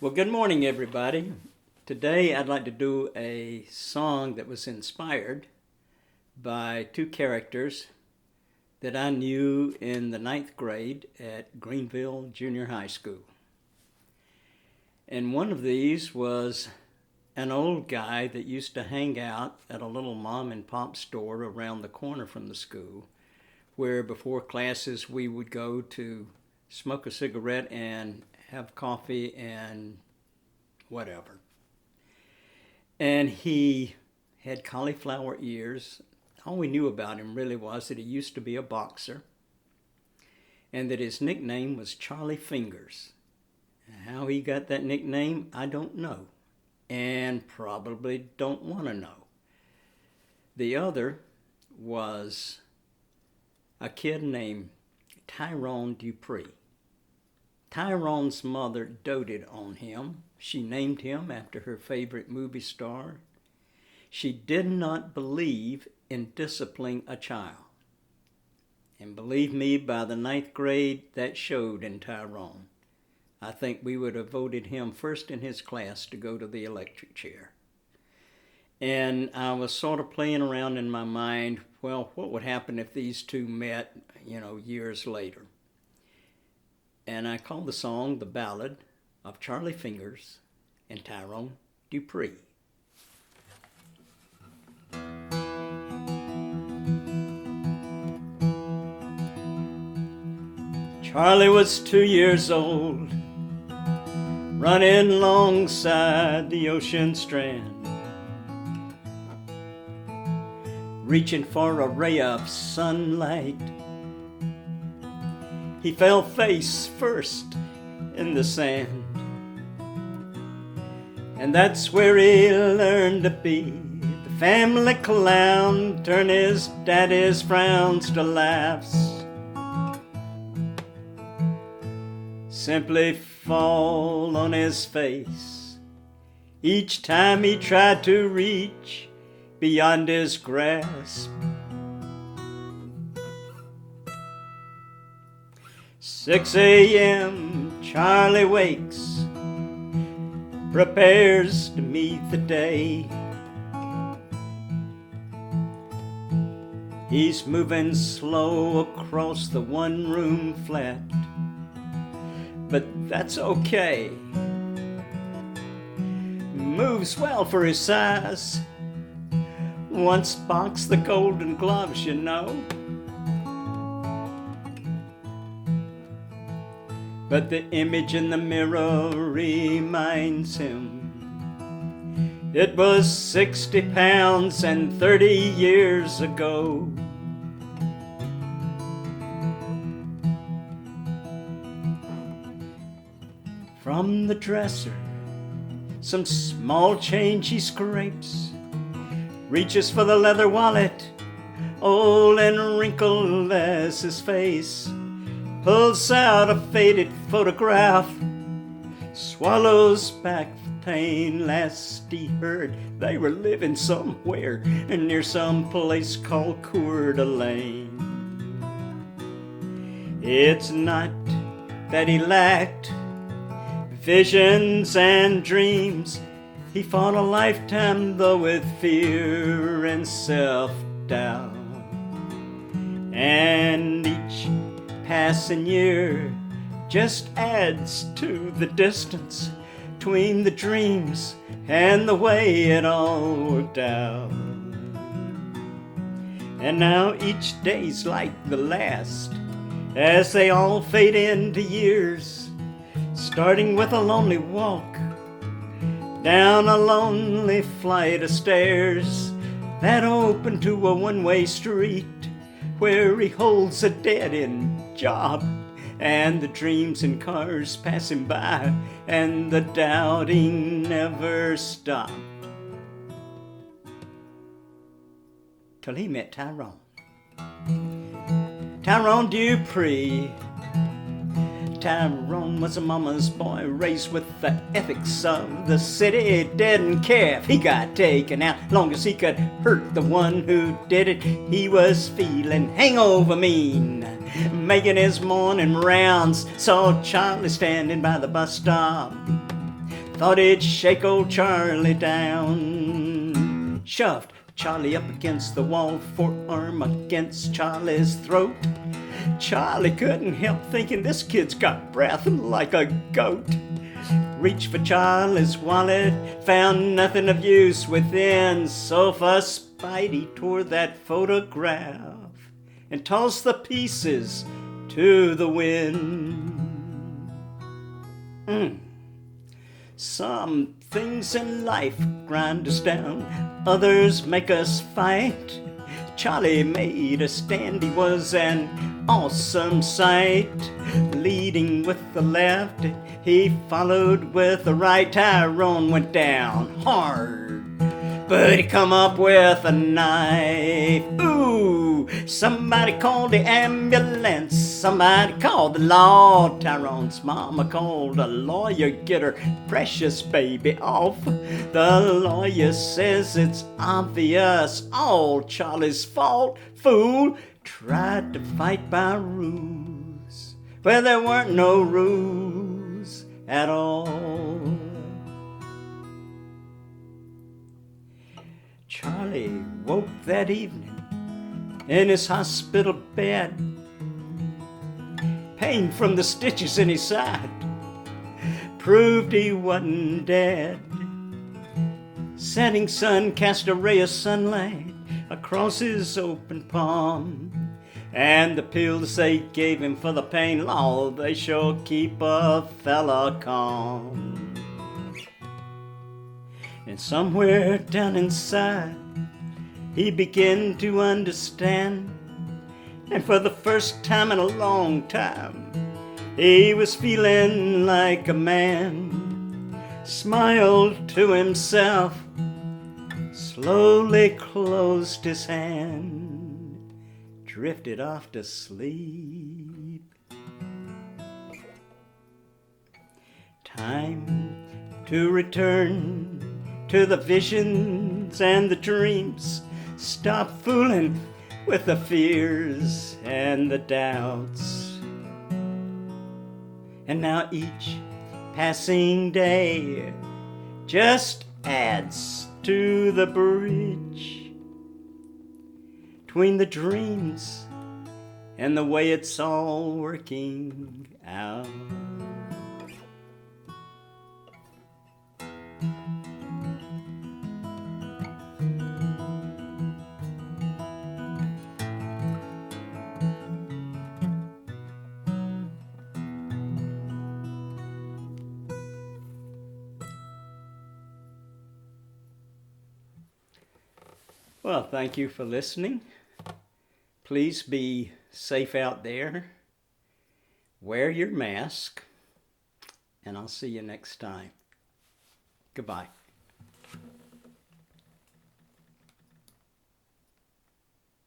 Well, good morning, everybody. Today I'd like to do a song that was inspired by two characters that I knew in the ninth grade at Greenville Junior High School. And one of these was an old guy that used to hang out at a little mom and pop store around the corner from the school, where before classes we would go to smoke a cigarette and have coffee and whatever. And he had cauliflower ears. All we knew about him really was that he used to be a boxer and that his nickname was Charlie Fingers. How he got that nickname, I don't know, and probably don't want to know. The other was a kid named Tyrone Dupree. Tyrone's mother doted on him. She named him after her favorite movie star. She did not believe in disciplining a child. And believe me, by the ninth grade, that showed in Tyrone. I think we would have voted him first in his class to go to the electric chair. And I was sort of playing around in my mind, well, what would happen if these two met, years later? And I called the song The Ballad of Charlie Fingers and Tyrone Dupree. Charlie was 2 years old, running alongside the ocean strand, reaching for a ray of sunlight. He fell face first in the sand, and that's where he learned to be the family clown, turn his daddy's frowns to laughs. Simply fall on his face each time he tried to reach beyond his grasp. 6 a.m. Charlie wakes, prepares to meet the day. He's moving slow across the one-room flat, but that's okay. Moves well for his size. Once boxed the Golden Gloves, But the image in the mirror reminds him it was 60 pounds and 30 years ago. From the dresser, some small change he scrapes, reaches for the leather wallet, old and wrinkled as his face, pulls out a faded photograph, swallows back the pain. Last he heard, they were living somewhere near some place called Coeur d'Alene. It's not that he lacked visions and dreams. He fought a lifetime, though, with fear and self-doubt. And each passing year just adds to the distance between the dreams and the way it all worked out. And now each day's like the last as they all fade into years, starting with a lonely walk down a lonely flight of stairs that open to a one-way street where he holds a dead-end job, and the dreams and cars passing by, and the doubting never stopped. Till he met Tyrone. Tyrone Dupree. Tyrone was a mama's boy, raised with the ethics of the city. Didn't care if he got taken out, long as he could hurt the one who did it. He was feeling hangover mean, making his morning rounds. Saw Charlie standing by the bus stop, thought he'd shake old Charlie down. Shoved Charlie up against the wall, forearm against Charlie's throat. Charlie couldn't help thinking, this kid's got breath like a goat. Reached for Charlie's wallet, found nothing of use within. So for spite he tore that photograph and tossed the pieces to the wind. Some things in life grind us down, others make us fight. Charlie made a stand, he was an awesome sight. Leading with the left, he followed with the right. Tyrone went down hard, but he come up with a knife. Ooh, somebody called the ambulance, somebody called the law. Tyrone's mama called a lawyer, get her precious baby off. The lawyer says it's obvious, all Charlie's fault. Fool tried to fight by rules where there weren't no rules at all. Charlie woke that evening in his hospital bed, pain from the stitches in his side proved he wasn't dead. Setting sun cast a ray of sunlight across his open palm, and the pills they gave him for the pain, Lord, they sure keep a fella calm. And somewhere down inside he began to understand, and for the first time in a long time he was feeling like a man. Smiled to himself, slowly closed his hand, drifted off to sleep. Time to return to the visions and the dreams. Stop fooling with the fears and the doubts. And now each passing day just adds to the bridge between the dreams and the way it's all working out. Well, thank you for listening. Please be safe out there. Wear your mask, and I'll see you next time. Goodbye.